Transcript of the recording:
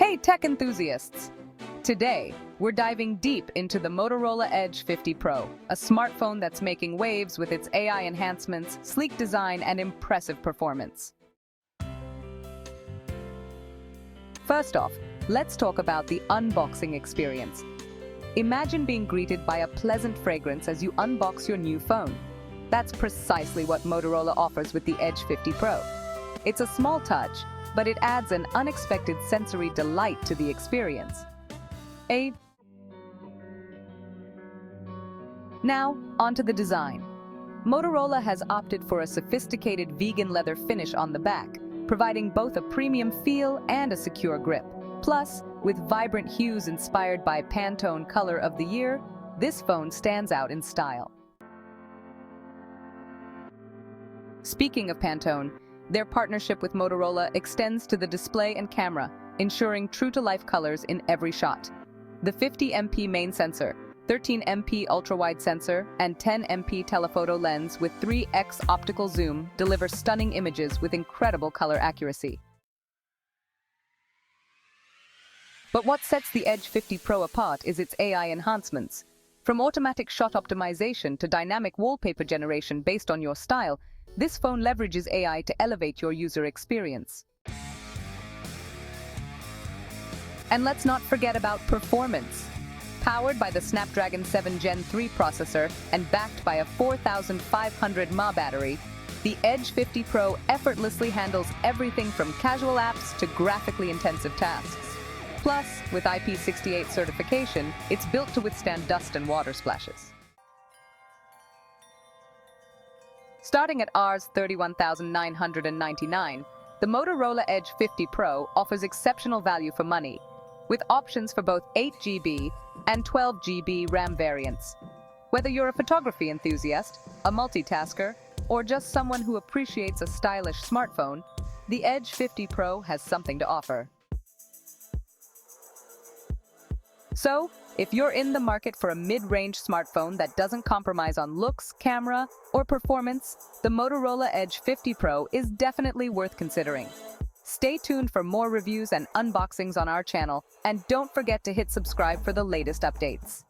Hey tech enthusiasts! Today, we're diving deep into the Motorola Edge 50 Pro, a smartphone that's making waves with its AI enhancements, sleek design, and impressive performance. First off, let's talk about the unboxing experience. Imagine being greeted by a pleasant fragrance as you unbox your new phone. That's precisely what Motorola offers with the Edge 50 Pro. It's a small touch, but it adds an unexpected sensory delight to the experience. Now, onto the design. Motorola has opted for a sophisticated vegan leather finish on the back, providing both a premium feel and a secure grip. Plus, with vibrant hues inspired by Pantone Color of the Year, this phone stands out in style. Speaking of Pantone, their partnership with Motorola extends to the display and camera, ensuring true-to-life colors in every shot. The 50MP main sensor, 13MP ultra-wide sensor, and 10MP telephoto lens with 3x optical zoom deliver stunning images with incredible color accuracy. But what sets the Edge 50 Pro apart is its AI enhancements. From automatic shot optimization to dynamic wallpaper generation based on your style, this phone leverages AI to elevate your user experience. And let's not forget about performance. Powered by the Snapdragon 7 Gen 3 processor and backed by a 4500 mAh battery, the Edge 50 Pro effortlessly handles everything from casual apps to graphically intensive tasks. Plus, with IP68 certification, it's built to withstand dust and water splashes. Starting at Rs. 31,999, the Motorola Edge 50 Pro offers exceptional value for money, with options for both 8GB and 12GB RAM variants. Whether you're a photography enthusiast, a multitasker, or just someone who appreciates a stylish smartphone, the Edge 50 Pro has something to offer. So, if you're in the market for a mid-range smartphone that doesn't compromise on looks, camera, or performance, the Motorola Edge 50 Pro is definitely worth considering. Stay tuned for more reviews and unboxings on our channel, and don't forget to hit subscribe for the latest updates.